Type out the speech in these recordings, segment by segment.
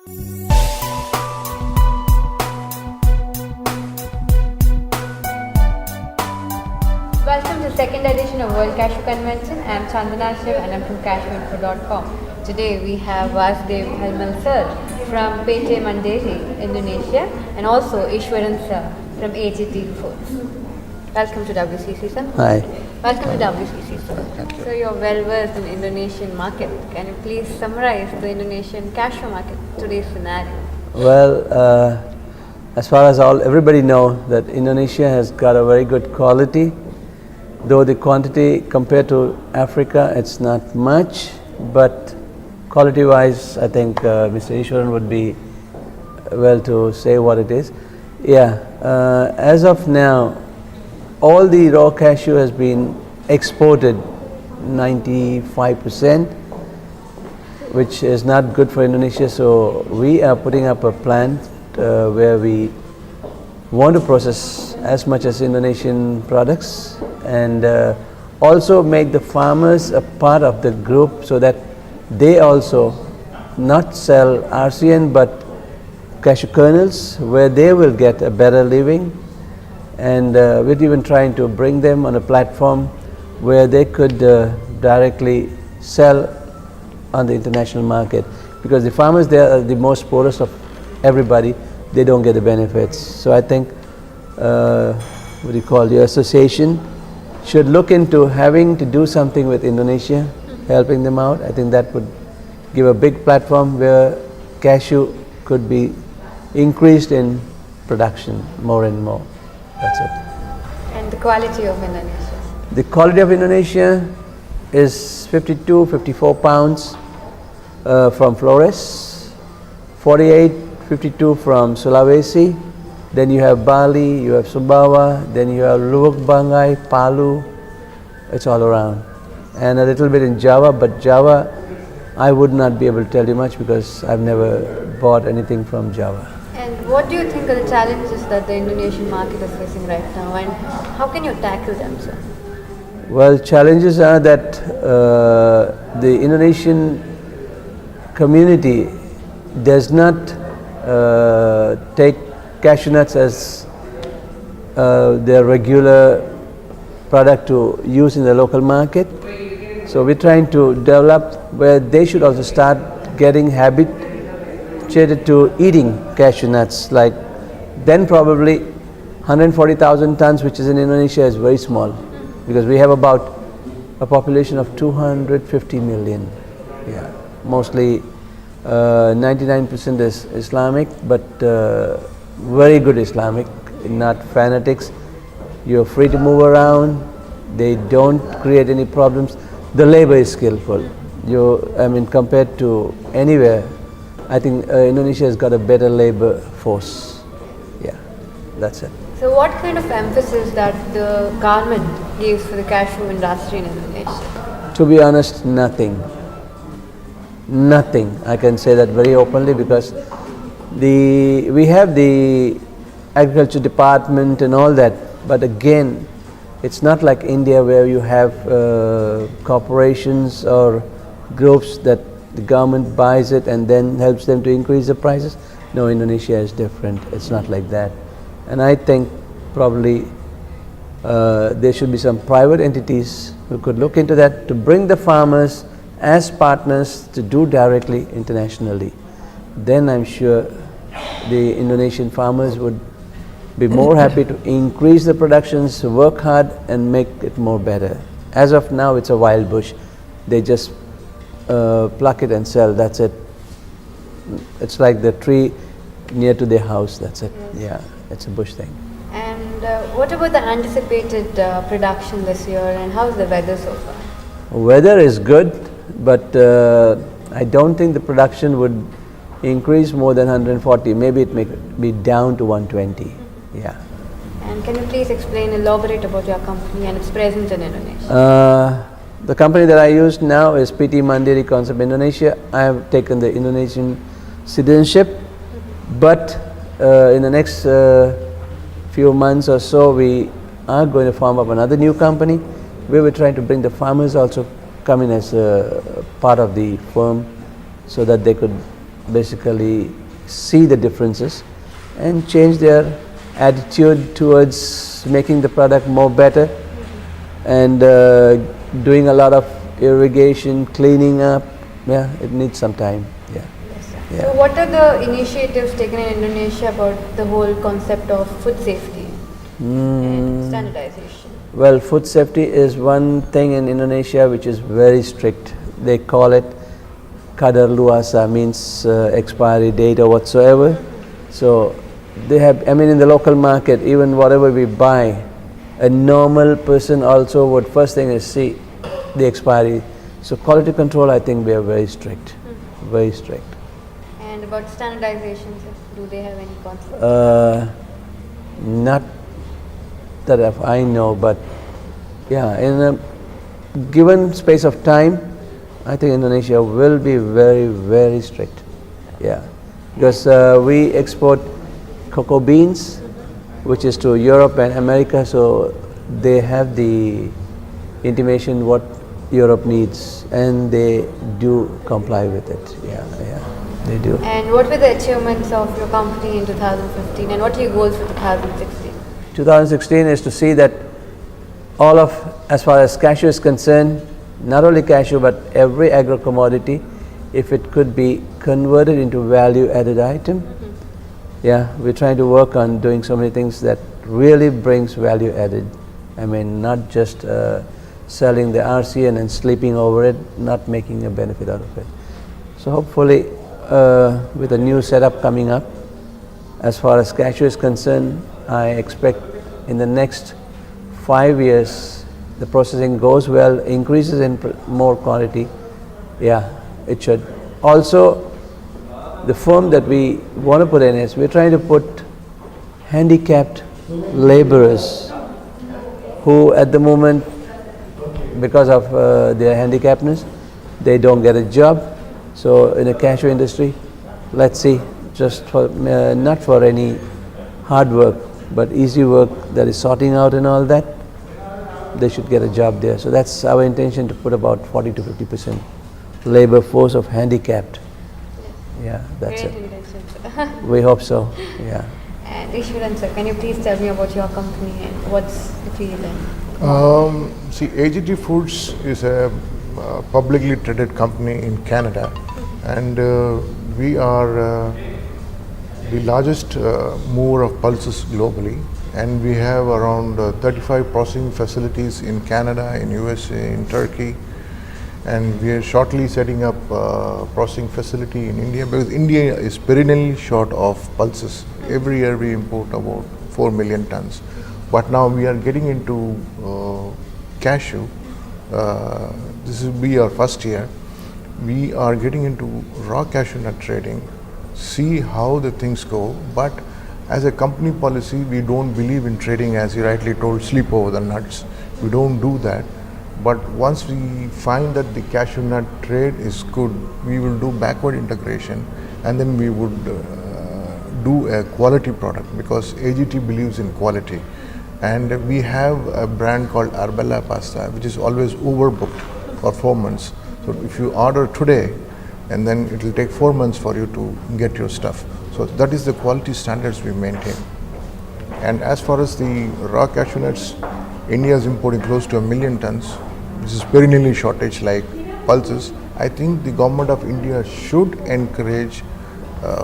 Welcome to the second edition of World Cashew Convention. I am Chandana Shiv and I am from cashewinfo.com. Today we have Vashdev Dhalamal sir from Pete Mandiri, Indonesia, and also Easwaran sir from AGT Foods. Welcome to WCC sir. Hi. Welcome to WCC sir. Thank you. So you're well versed in Indonesian market. Can you please summarize the Indonesian cashew market today's scenario? Well, as far as everybody know that Indonesia has got a very good quality, though the quantity compared to Africa it's not much, but quality wise I think Mr. Easwaran would be well to say what it is. Yeah, as of now all the raw cashew has been exported 95%, which is not good for Indonesia, so we are putting up a plant where we want to process as much as Indonesian products and also make the farmers a part of the group so that they also not sell RCN but cashew kernels where they will get a better living, and we're even trying to bring them on a platform where they could directly sell on the international market, because the farmers there are the most poorest of everybody, they don't get the benefits. So I think what do you call, the association should look into having to do something with Indonesia, helping them out. I think that would give a big platform where cashew could be increased in production more and more. That's it. And the quality of Indonesia? The quality of Indonesia is 52, 54 pounds from Flores, 48, 52 from Sulawesi, then you have Bali, you have Sumbawa, then you have Luwuk Banggai, Palu, it's all around. And a little bit in Java, but Java I would not be able to tell you much because I've never bought anything from Java. And what do you think are the challenges that the Indonesian market is facing right now, and how can you tackle them, sir? Well, challenges are that the Indonesian community does not take cashew nuts as their regular product to use in the local market. So we're trying to develop where they should also start getting habituated to eating cashew nuts. Like then probably 140,000 tons, which is in Indonesia, is very small, because we have about a population of 250 million. Yeah, mostly 99% is Islamic, but very good Islamic, not fanatics. You're free to move around, they don't create any problems. The labor is skillful. Compared to anywhere, I think Indonesia has got a better labor force. Yeah, that's it. So what kind of emphasis that the government gives for the cashew industry in Indonesia? To be honest, nothing. Nothing. I can say that very openly, because we have the agriculture department and all that, but again, it's not like India where you have corporations or groups that the government buys it and then helps them to increase the prices. No, Indonesia is different. It's not like that. And I think probably there should be some private entities who could look into that to bring the farmers as partners to do directly internationally. Then I'm sure the Indonesian farmers would be more happy to increase the productions, work hard and make it more better. As of now, it's a wild bush. They just pluck it and sell, that's it. It's like the tree near to their house, that's it. Yeah, it's a bush thing. And what about the anticipated production this year, and how's the weather so far? Weather is good, but I don't think the production would increase more than 140. Maybe it may be down to 120. Yeah. And can you please elaborate about your company and its presence in Indonesia? The company that I use now is PT Mandiri Concept Indonesia. I have taken the Indonesian citizenship, but in the next few months or so, we are going to form up another new company where we're trying to bring the farmers also come in as a part of the firm, so that they could basically see the differences and change their attitude towards making the product more better and doing a lot of irrigation, cleaning up. Yeah, it needs some time. Yeah. Yeah. So what are the initiatives taken in Indonesia about the whole concept of food safety and standardization? Well, food safety is one thing in Indonesia which is very strict. They call it kadar luasa, means expiry date or whatsoever. So they have, I mean, in the local market, even whatever we buy, a normal person also would first thing is see the expiry. So quality control, I think we are very strict, very strict. And about standardization, sir, do they have any concept? Not that I know, but yeah, in a given space of time, I think Indonesia will be very, very strict. Yeah, because we export cocoa beans, which is to Europe and America, so they have the intimation what Europe needs, and they do comply with it. Yeah, they do. And what were the achievements of your company in 2015, and what are your goals for 2016? 2016 is to see that all of, as far as cashew is concerned, not only cashew but every agro commodity, if it could be converted into value added item. Yeah, we're trying to work on doing so many things that really brings value added. I mean, not just selling the RC and then sleeping over it, not making a benefit out of it. So hopefully with a new setup coming up, as far as cashew is concerned, I expect in the next 5 years the processing goes well, increases in more quality. Yeah, it should. Also, the firm that we want to put in is we're trying to put handicapped laborers who at the moment, because of their handicappedness, they don't get a job. So in the cashew industry, let's see, just for not for any hard work, but easy work that is sorting out and all that, they should get a job there. So that's our intention, to put about 40 to 50% labor force of handicapped. Yeah, that's Great it. intention, sir. We hope so. Yeah. And Easwaran, sir, can you please tell me about your company and what's the field? See, AGT Foods is a publicly traded company in Canada, and we are the largest mover of pulses globally, and we have around 35 processing facilities in Canada, in USA, in Turkey, and we are shortly setting up a processing facility in India, because India is perennially short of pulses. Every year we import about 4 million tons, but now we are getting into cashew. This will be our first year. We are getting into raw cashew nut trading, see how the things go, but as a company policy, we don't believe in trading, as you rightly told, sleep over the nuts. We don't do that. But once we find that the cashew nut trade is good, we will do backward integration, and then we would do a quality product, because AGT believes in quality. And we have a brand called Arbella pasta, which is always overbooked for 4 months. So if you order today, and then it will take 4 months for you to get your stuff. So that is the quality standards we maintain. And as far as the raw cashew nuts, India is importing close to 1 million tons, which is perennially shortage like pulses. I think the government of India should encourage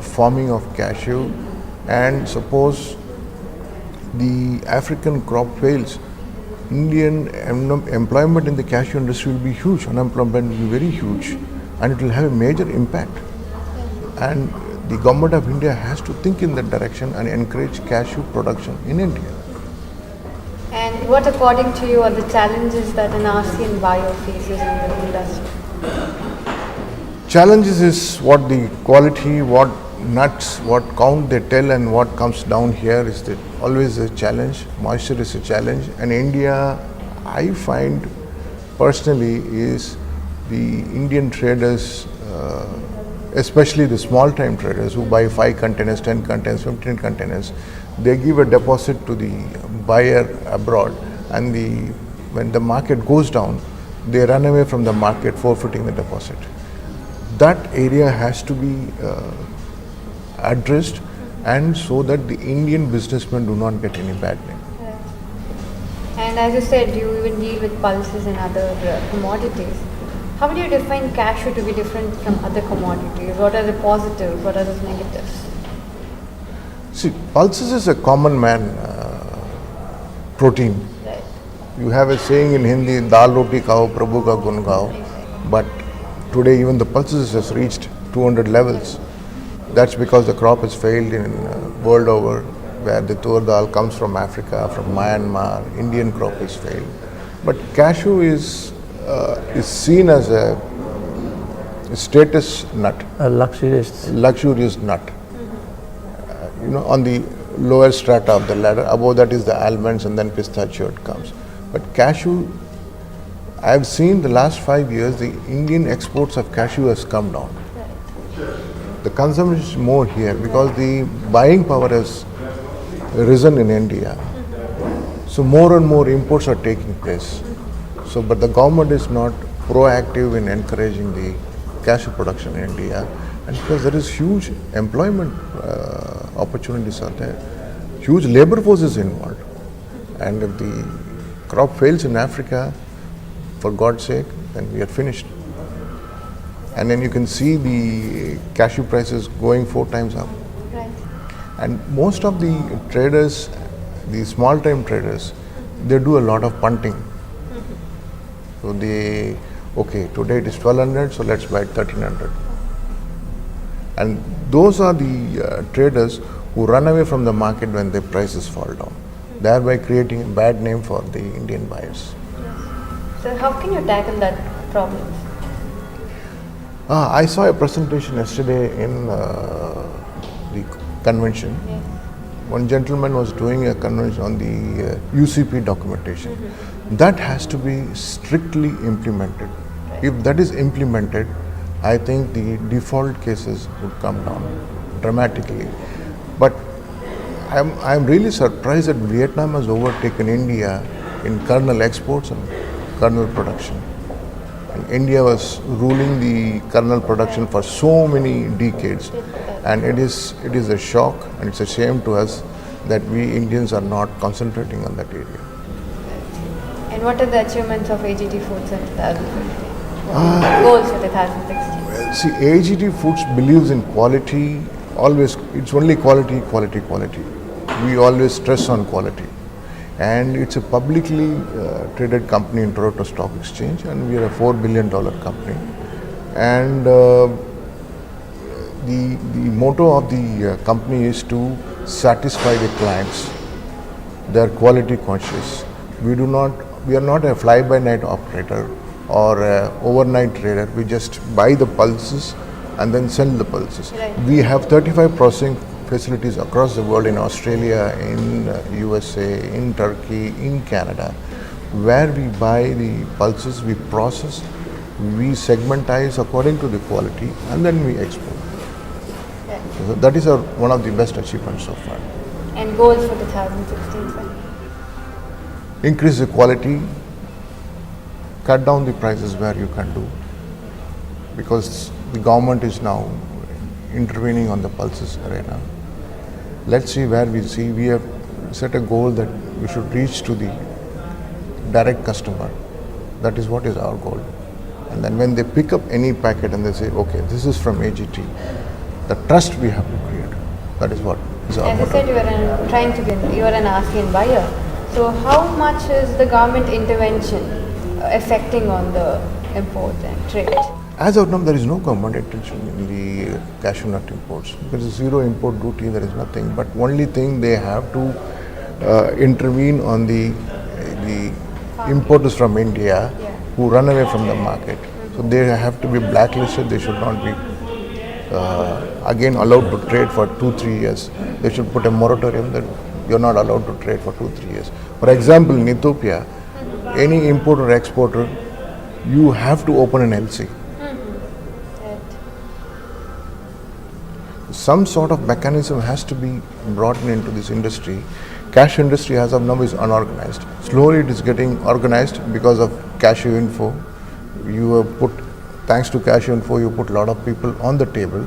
farming of cashew, and suppose the African crop fails, Indian employment in the cashew industry will be huge, unemployment will be very huge, and it will have a major impact. And the government of India has to think in that direction and encourage cashew production in India. And what, according to you, are the challenges that an ASEAN buyer faces in the industry? Challenges is what the quality, what nuts, what count they tell, and what comes down here is always a challenge. Moisture is a challenge, and India, I find personally, is the Indian traders, especially the small time traders who buy 5 containers, 10 containers, 15 containers, they give a deposit to the buyer abroad, and when the market goes down, they run away from the market, forfeiting the deposit. that area has to be addressed, and so that the Indian businessmen do not get any bad name. And as you said, you even deal with pulses and other commodities. How would you define cashew to be different from other commodities? What are the positives? What are the negatives? See, pulses is a common man protein. Right. You have a saying in Hindi, dal roti khao, prabhu ka gun gao. But today even the pulses has reached 200 levels. That's because the crop has failed in world over, where the tur dal comes from Africa, from Myanmar, Indian crop has failed. But cashew is seen as a status nut, A luxurious nut. On the lower strata of the ladder. Above that is the almonds, and then pistachio comes. But cashew, I have seen the last 5 years, the Indian exports of cashew has come down. The consumption is more here because the buying power has risen in India. So more and more imports are taking place. So, but the government is not proactive in encouraging the cashew production in India, and because there is huge employment opportunities are there, huge labor force is involved, and if the crop fails in Africa, for God's sake, then we are finished. And then you can see the cashew prices going 4 times up. Right. And most of the traders, the small time traders, they do a lot of punting. So they, okay, today it is 1200, so let's buy 1300. And those are the traders who run away from the market when the prices fall down, thereby creating a bad name for the Indian buyers. So how can you tackle that problem? I saw a presentation yesterday in the convention. Yes. One gentleman was doing a convention on the UCP documentation. That has to be strictly implemented. If that is implemented, I think the default cases would come down dramatically. But I'm really surprised that Vietnam has overtaken India in kernel exports and kernel production. And India was ruling the kernel production for so many decades, and it is a shock and it's a shame to us that we Indians are not concentrating on that area. And what are the achievements of AGT Foods in 2015? Goals for 2016? See, AGT Foods believes in quality, always, it's only quality, quality, quality. We always stress on quality. And it's a publicly traded company in Toronto Stock Exchange, and we are a $4 billion company. And the motto of the company is to satisfy the clients. They are quality conscious. We are not a fly-by-night operator or a overnight trader. We just buy the pulses and then sell the pulses. Right. We have 35 processing facilities across the world, in Australia, in USA, in Turkey, in Canada, where we buy the pulses, we process, we segmentize according to the quality, and then we export. Yeah. So that is one of the best achievements so far. And goals for 2016, sir? Increase the quality, cut down the prices where you can do, because the government is now intervening on the pulses arena. Let's see where we see. We have set a goal that we should reach to the direct customer. That is what is our goal. And then when they pick up any packet and they say, okay, this is from AGT, the trust we have to create. That is what is our As you motto. said, you are an ASEAN buyer. So how much is the government intervention affecting on the import and trade? As of now, there is no government attention in the cashew nut imports. There is zero import duty, there is nothing. But only thing, they have to intervene on the importers from India who run away from the market. So they have to be blacklisted. They should not be again allowed to trade for 2-3 years. They should put a moratorium that you're not allowed to trade for 2-3 years. For example, in Ethiopia, any importer or exporter, you have to open an LC. Some sort of mechanism has to be brought into this industry. Cashew industry as of now is unorganized. Slowly it is getting organized because of Cashew Info. You have put thanks to Cashew Info, you put a lot of people on the table,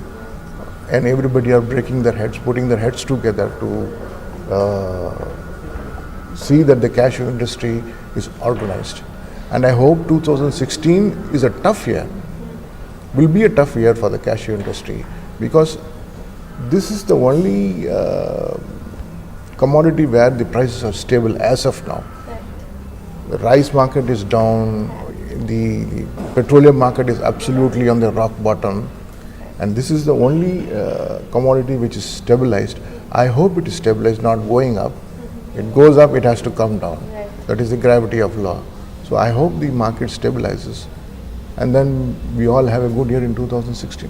and everybody are breaking their heads, putting their heads together to see that the cashew industry is organized. And I hope 2016 is a tough year, will be a tough year for the cashew industry, because this is the only commodity where the prices are stable as of now. The rice market is down, the petroleum market is absolutely on the rock bottom, and this is the only commodity which is stabilized. I hope it is stabilized, not going up. It goes up, it has to come down. That is the gravity of law. So I hope the market stabilizes, and then we all have a good year in 2016.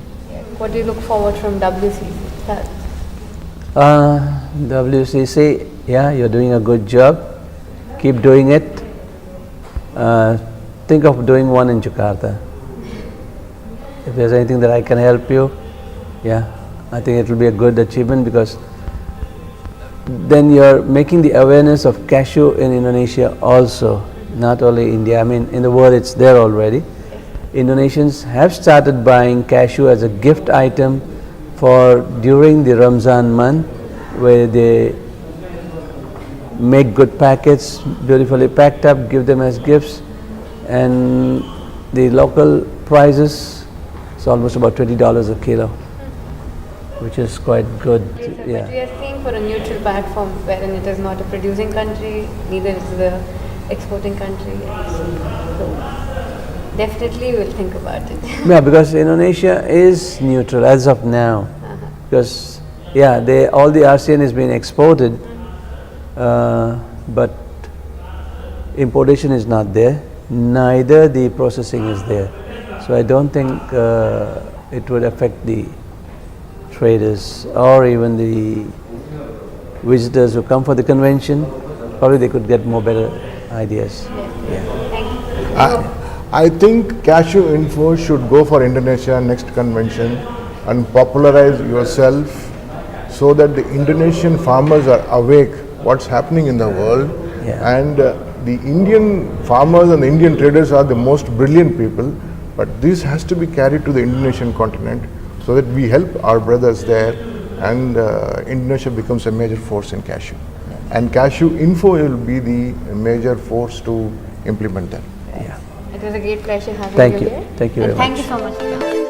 What do you look forward from WCC? WCC, yeah, you're doing a good job. Keep doing it. Think of doing one in Jakarta. If there's anything that I can help you, yeah, I think it will be a good achievement, because then you're making the awareness of cashew in Indonesia also, not only India. I mean, in the world it's there already. Indonesians have started buying cashew as a gift item for during the Ramzan month, where they make good packets, beautifully packed up, give them as gifts, and the local prices is almost about $20 a kilo, which is quite good. But we are seeing for a neutral platform wherein it is not a producing country, neither is it a exporting country. So definitely we'll think about it. Yeah, because Indonesia is neutral as of now. Because all the ASEAN is being exported, but importation is not there. Neither the processing is there. So I don't think it would affect the traders or even the visitors who come for the convention. Probably they could get more better ideas. Thank you. I think Cashew Info should go for Indonesia next convention and popularize yourself so that the Indonesian farmers are awake what's happening in the world. Yeah. And the Indian farmers and the Indian traders are the most brilliant people, but this has to be carried to the Indonesian continent so that we help our brothers there, and Indonesia becomes a major force in cashew. And Cashew Info will be the major force to implement that. Yeah. It was a great pleasure having Thank you you. here. Thank you And very thank much. you so much.